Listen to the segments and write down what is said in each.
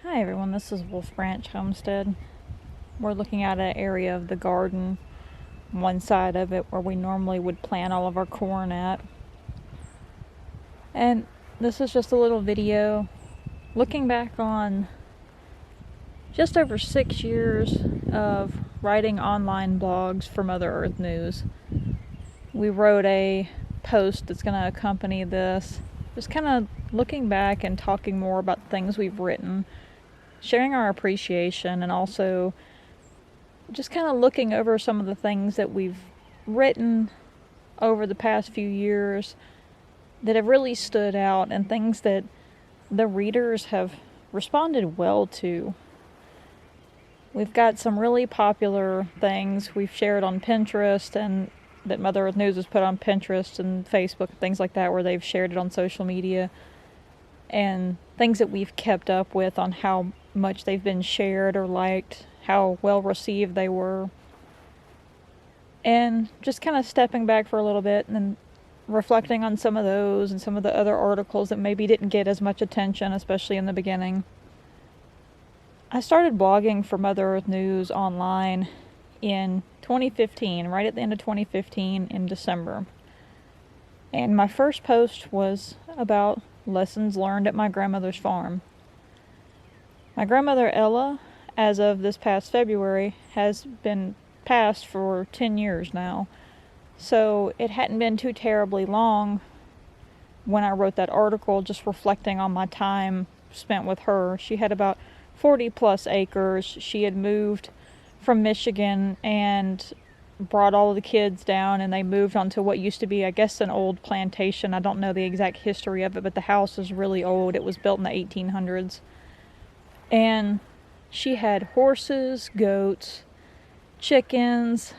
Hi everyone, this is Wolf Branch Homestead. We're looking at an area of the garden, one side of it where we normally would plant all of our corn at. And this is just a little video looking back on just over 6 years of writing online blogs for Mother Earth News. We wrote a post that's going to accompany this, just kind of looking back and talking more about the things we've written, sharing our appreciation, and also just kind of looking over some of the things that we've written over the past few years that have really stood out and things that the readers have responded well to. We've got some really popular things we've shared on Pinterest, and that Mother Earth News has put on Pinterest and Facebook, things like that, where they've shared it on social media, and things that we've kept up with on how much they've been shared or liked, how well received they were. And just kind of stepping back for a little bit and then reflecting on some of those and some of the other articles that maybe didn't get as much attention, especially in the beginning. I started blogging for Mother Earth News online in 2015, right at the end of 2015 in December. And my first post was about lessons learned at my grandmother's farm. My grandmother Ella, as of this past February, has been passed for 10 years now. So it hadn't been too terribly long when I wrote that article, just reflecting on my time spent with her. She had about 40 plus acres. She had moved from Michigan and brought all of the kids down, and they moved onto what used to be, I guess, an old plantation. I don't know the exact history of it, but the house is really old. It was built in the 1800s. And she had horses, goats, chickens.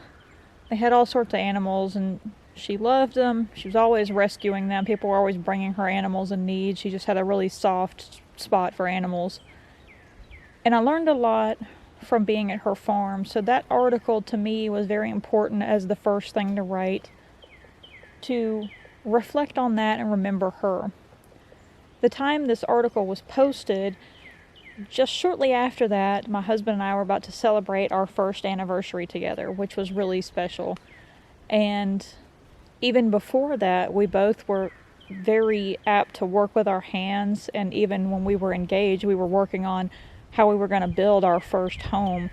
They had all sorts of animals, and she loved them. She was always rescuing them. People were always bringing her animals in need. She just had a really soft spot for animals. And I learned a lot from being at her farm. So that article to me was very important as the first thing to write, to reflect on that and remember her. The time this article was posted, just shortly after that, my husband and I were about to celebrate our first anniversary together, which was really special. And even before that, we both were very apt to work with our hands, and even when we were engaged, we were working on how we were going to build our first home.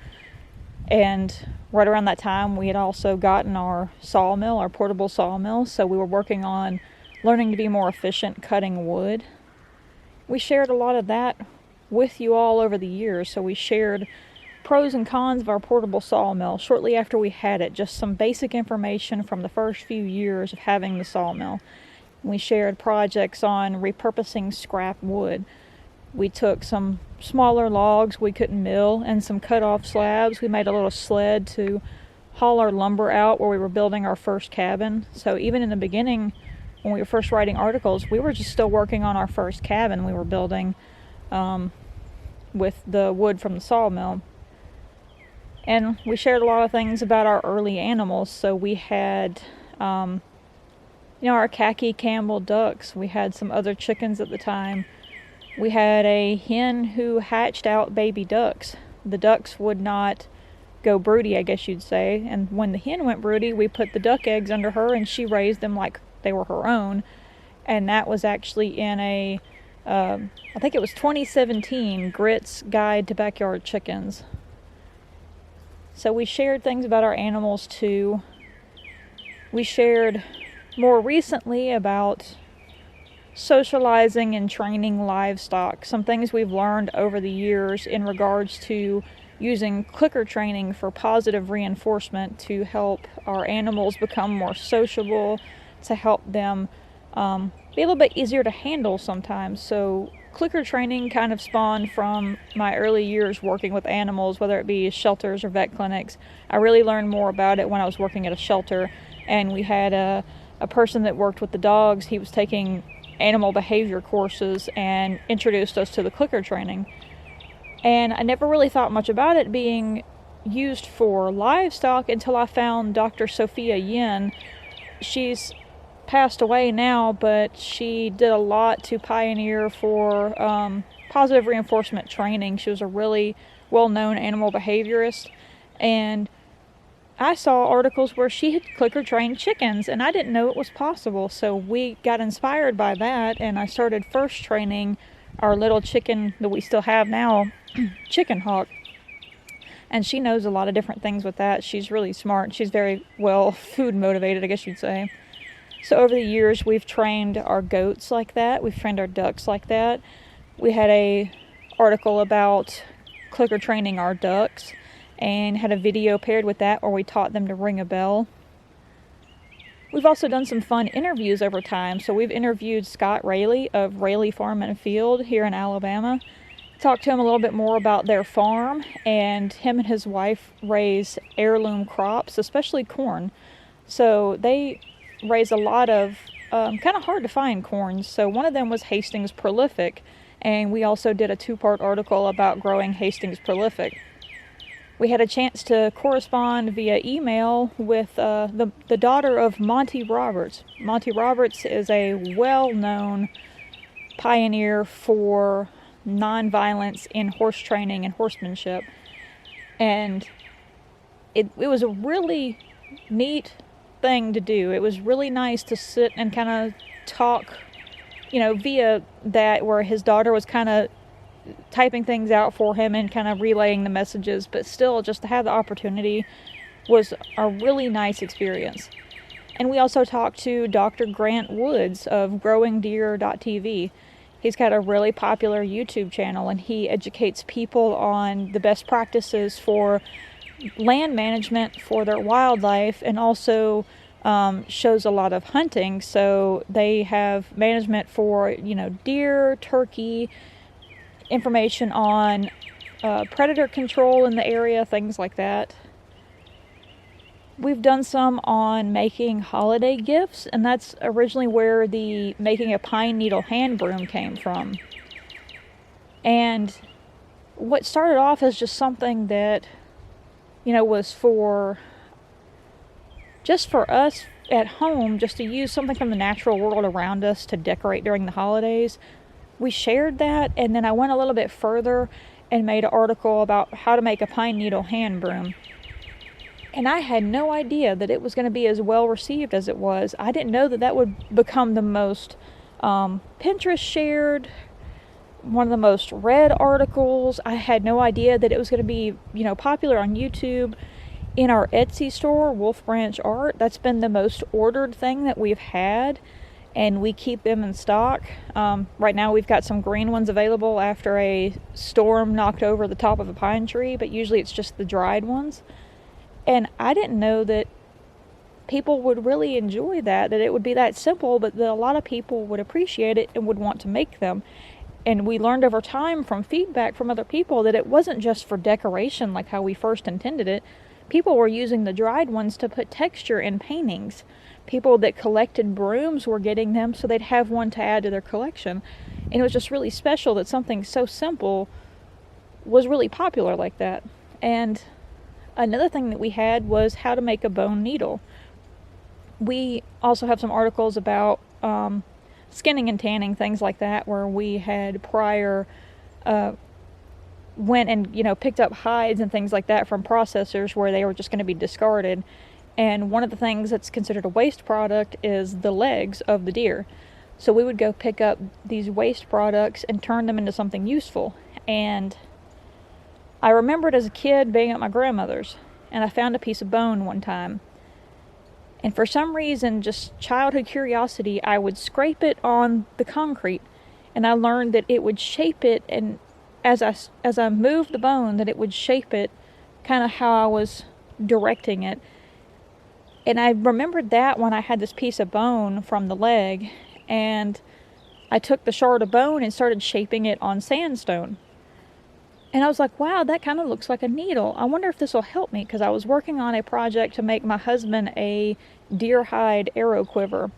And right around that time, we had also gotten our sawmill, our portable sawmill, so we were working on learning to be more efficient cutting wood. We shared a lot of that with you all over the years. So we shared pros and cons of our portable sawmill shortly after we had it, just some basic information from the first few years of having the sawmill. We shared projects on repurposing scrap wood. We took some smaller logs we couldn't mill and some cut-off slabs. We made a little sled to haul our lumber out where we were building our first cabin. So even in the beginning, when we were first writing articles, we were just still working on our first cabin we were building with the wood from the sawmill. And we shared a lot of things about our early animals. So we had our khaki Campbell ducks. We had some other chickens at the time. We had a hen who hatched out baby ducks. The ducks would not go broody, I guess you'd say. And when the hen went broody, we put the duck eggs under her, and she raised them like they were her own. And that was actually in a, I think it was 2017, Grit's Guide to Backyard Chickens. So we shared things about our animals too. We shared more recently about socializing and training livestock, some things we've learned over the years in regards to using clicker training for positive reinforcement to help our animals become more sociable, to help them be a little bit easier to handle sometimes. So clicker training kind of spawned from my early years working with animals, whether it be shelters or vet clinics. I really learned more about it when I was working at a shelter, and we had a person that worked with the dogs. He was taking animal behavior courses and introduced us to the clicker training. And I never really thought much about it being used for livestock until I found Dr. Sophia Yin. She's passed away now, but she did a lot to pioneer for positive reinforcement training. She was a really well-known animal behaviorist, and I saw articles where she had clicker trained chickens, and I didn't know it was possible. So we got inspired by that, and I started first training our little chicken that we still have now, Chicken Hawk. And she knows a lot of different things with that. She's really smart. She's very well food motivated, I guess you'd say. So over the years, we've trained our goats like that. We've trained our ducks like that. We had a article about clicker training our ducks, and had a video paired with that where we taught them to ring a bell. We've also done some fun interviews over time. So we've interviewed Scott Raley of Raley Farm and Field here in Alabama. Talked to him a little bit more about their farm, and him and his wife raise heirloom crops, especially corn. So they raise a lot of kind of hard to find corns. So one of them was Hastings Prolific, and we also did a 2-part article about growing Hastings Prolific. We had a chance to correspond via email with the daughter of Monty Roberts. Monty Roberts is a well-known pioneer for nonviolence in horse training and horsemanship. And it was a really neat thing to do. It was really nice to sit and kind of talk, via that, where his daughter was kind of typing things out for him and kind of relaying the messages, but still just to have the opportunity was a really nice experience. And we also talked to Dr. Grant Woods of growingdeer.tv. He's got a really popular YouTube channel, and he educates people on the best practices for land management for their wildlife, and also shows a lot of hunting. So they have management for, deer, turkey, information on predator control in the area, things like that. We've done some on making holiday gifts, and that's originally where the making a pine needle hand broom came from. And what started off as just something that, was for us at home, just to use something from the natural world around us to decorate during the holidays. We shared that, and then I went a little bit further and made an article about how to make a pine needle hand broom. And I had no idea that it was going to be as well received as it was. I didn't know that that would become the most Pinterest shared, one of the most read articles. I had no idea that it was going to be, popular on YouTube. In our Etsy store, Wolf Branch Art, that's been the most ordered thing that we've had, and we keep them in stock. Right now we've got some green ones available after a storm knocked over the top of a pine tree, but usually it's just the dried ones. And I didn't know that people would really enjoy that it would be that simple, but that a lot of people would appreciate it and would want to make them. And we learned over time from feedback from other people that it wasn't just for decoration like how we first intended it. People were using the dried ones to put texture in paintings. People that collected brooms were getting them so they'd have one to add to their collection. And it was just really special that something so simple was really popular like that. And another thing that we had was how to make a bone needle. We also have some articles about skinning and tanning, things like that, where we had prior went and picked up hides and things like that from processors where they were just going to be discarded. And one of the things that's considered a waste product is the legs of the deer. So we would go pick up these waste products and turn them into something useful. And I remembered as a kid being at my grandmother's, and I found a piece of bone one time. And for some reason, just childhood curiosity, I would scrape it on the concrete, and I learned that it would shape it, and as I moved the bone, that it would shape it kind of how I was directing it. And I remembered that when I had this piece of bone from the leg, and I took the shard of bone and started shaping it on sandstone. And I was like, wow, that kind of looks like a needle. I wonder if this will help me, because I was working on a project to make my husband a deer hide arrow quiver.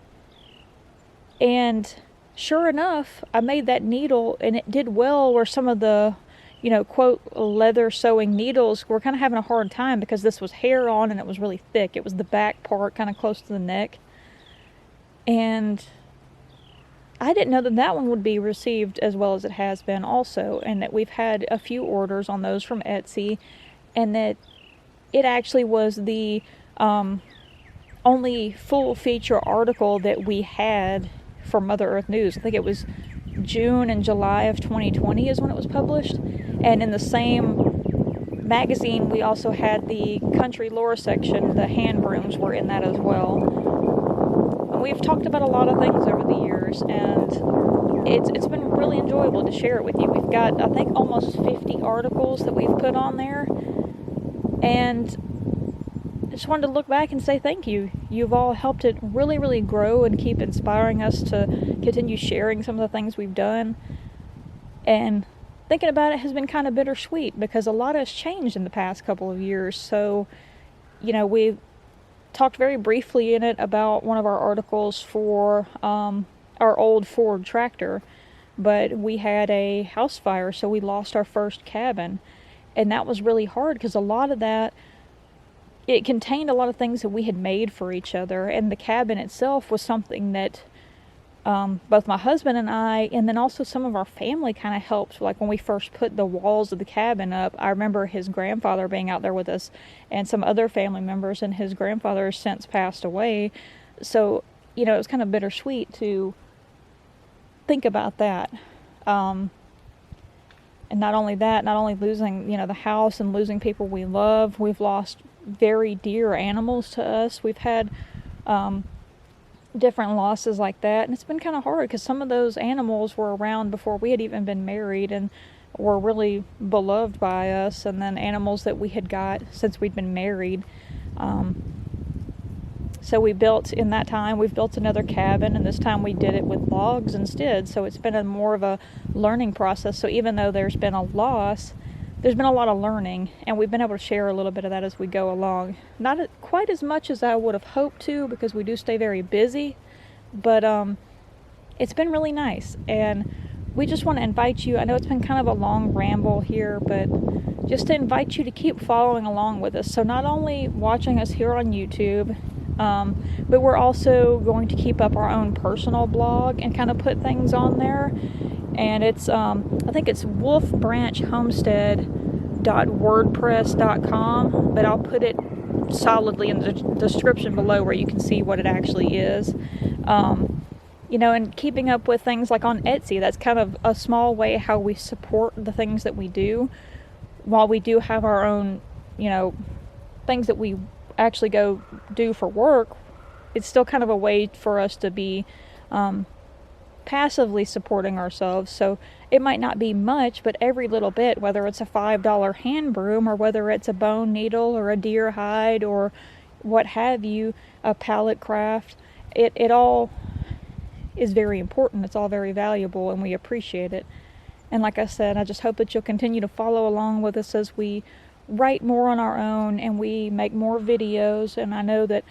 And sure enough, I made that needle, and it did well where some of the, quote, leather sewing needles were kind of having a hard time because this was hair on and it was really thick. It was the back part kind of close to the neck. And I didn't know that that one would be received as well as it has been also, and that we've had a few orders on those from Etsy, and that it actually was the only full feature article that we had for Mother Earth News. I think it was June and July of 2020 is when it was published. And in the same magazine, we also had the country lore section. The hand brooms were in that as well. And we've talked about a lot of things over the years, and it's been really enjoyable to share it with you. We've got, I think, almost 50 articles that we've put on there, and I just wanted to look back and say thank you. You've all helped it really, really grow and keep inspiring us to continue sharing some of the things we've done. And thinking about it has been kind of bittersweet because a lot has changed in the past couple of years. So, we talked very briefly in it about one of our articles for our old Ford tractor, but we had a house fire, so we lost our first cabin. And that was really hard because a lot of that, it contained a lot of things that we had made for each other, and the cabin itself was something that both my husband and I, and then also some of our family kind of helped. Like when we first put the walls of the cabin up, I remember his grandfather being out there with us and some other family members, and his grandfather has since passed away. So, it was kind of bittersweet to think about that. And not only that, not only losing, the house and losing people we love, we've lost very dear animals to us. We've had different losses like that, and it's been kind of hard because some of those animals were around before we had even been married and were really beloved by us, and then animals that we had got since we'd been married. So we've built another cabin, and this time we did it with logs instead, so it's been more of a learning process. So even though there's been a loss, there's been a lot of learning, and we've been able to share a little bit of that as we go along. Not quite as much as I would have hoped to, because we do stay very busy, but it's been really nice. And we just want to invite you, I know it's been kind of a long ramble here, but just to invite you to keep following along with us. So not only watching us here on YouTube, but we're also going to keep up our own personal blog and kind of put things on there. And it's, I think it's wolfbranchhomestead.wordpress.com, but I'll put it solidly in the description below where you can see what it actually is. And keeping up with things like on Etsy, that's kind of a small way how we support the things that we do. While we do have our own, things that we actually go do for work, it's still kind of a way for us to be, passively supporting ourselves. So it might not be much, but every little bit, whether it's a $5 hand broom or whether it's a bone needle or a deer hide or what have you, a pallet craft, it all is very important. It's all very valuable, and we appreciate it. And like I said, I just hope that you'll continue to follow along with us as we write more on our own and we make more videos. And I know that,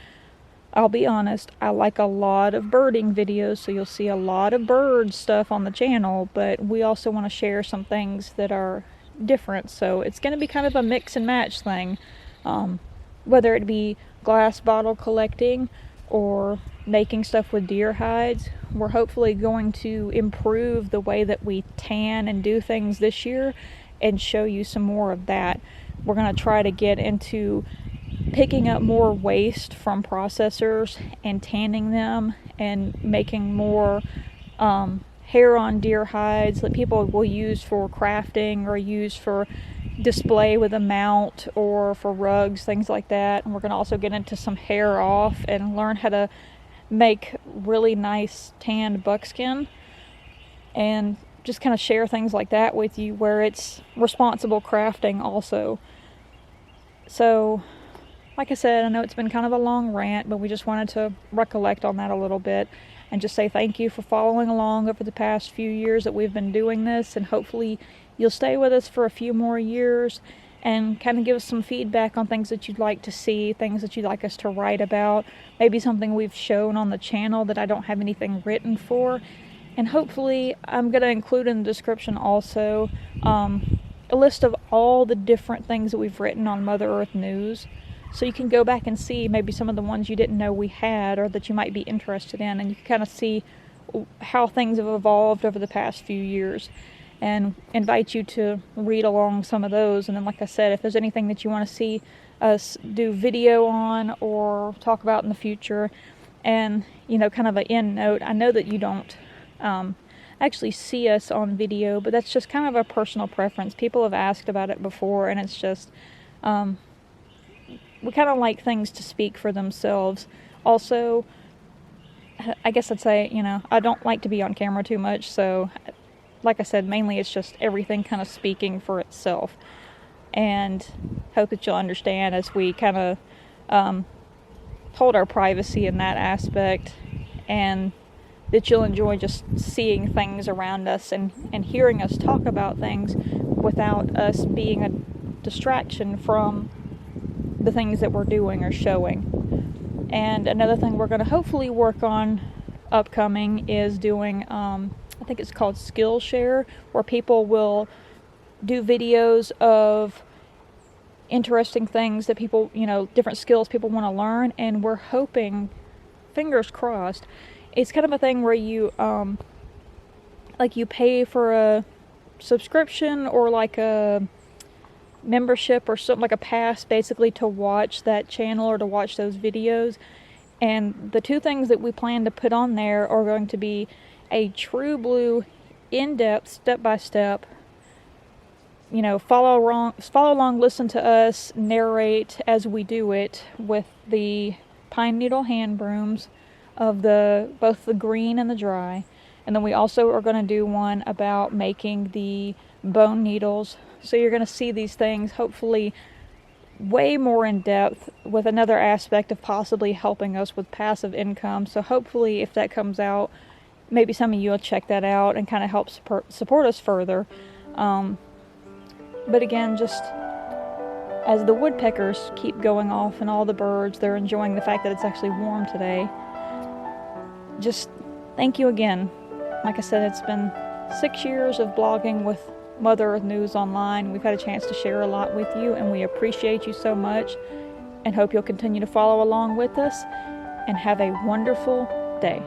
I'll be honest, I like a lot of birding videos, so you'll see a lot of bird stuff on the channel, but we also want to share some things that are different, so it's going to be kind of a mix and match thing, whether it be glass bottle collecting or making stuff with deer hides. We're hopefully going to improve the way that we tan and do things this year and show you some more of that. We're going to try to get into picking up more waste from processors and tanning them and making more hair on deer hides that people will use for crafting or use for display with a mount or for rugs, things like that. And we're going to also get into some hair off and learn how to make really nice tanned buckskin, and just kind of share things like that with you where it's responsible crafting also. So like I said, I know it's been kind of a long rant, but we just wanted to recollect on that a little bit and just say thank you for following along over the past few years that we've been doing this, and hopefully you'll stay with us for a few more years and kind of give us some feedback on things that you'd like to see, things that you'd like us to write about, maybe something we've shown on the channel that I don't have anything written for. And hopefully I'm going to include in the description also a list of all the different things that we've written on Mother Earth News. So you can go back and see maybe some of the ones you didn't know we had or that you might be interested in, and you can kind of see how things have evolved over the past few years, and invite you to read along some of those. And then, like I said, if there's anything that you want to see us do video on or talk about in the future. And, you know, kind of an end note, I know that you don't actually see us on video, but that's just kind of a personal preference. People have asked about it before, and it's just, we kind of like things to speak for themselves. Also, I guess I'd say, you know, I don't like to be on camera too much, so like I said, mainly it's just everything kind of speaking for itself. And hope that you'll understand as we kind of hold our privacy in that aspect, and that you'll enjoy just seeing things around us and hearing us talk about things without us being a distraction from the things that we're doing or showing. And another thing we're going to hopefully work on upcoming is doing, I think it's called Skillshare, where people will do videos of interesting things that people, you know, different skills people want to learn. And we're hoping, fingers crossed, it's kind of a thing where you, like you pay for a subscription or like a membership or something, like a pass basically, to watch that channel or to watch those videos. And the two things that we plan to put on there are going to be a true blue, in-depth, step-by-step, you know, follow along, listen to us narrate as we do it with the pine needle hand brooms of both the green and the dry. And then we also are going to do one about making the bone needles. So you're going to see these things hopefully way more in depth, with another aspect of possibly helping us with passive income. So hopefully if that comes out, maybe some of you will check that out and kind of help support us further. But again, just as the woodpeckers keep going off and all the birds, they're enjoying the fact that it's actually warm today. Just thank you again. Like I said, it's been 6 years of blogging with Mother Earth News Online. We've had a chance to share a lot with you, and we appreciate you so much, and hope you'll continue to follow along with us, and have a wonderful day.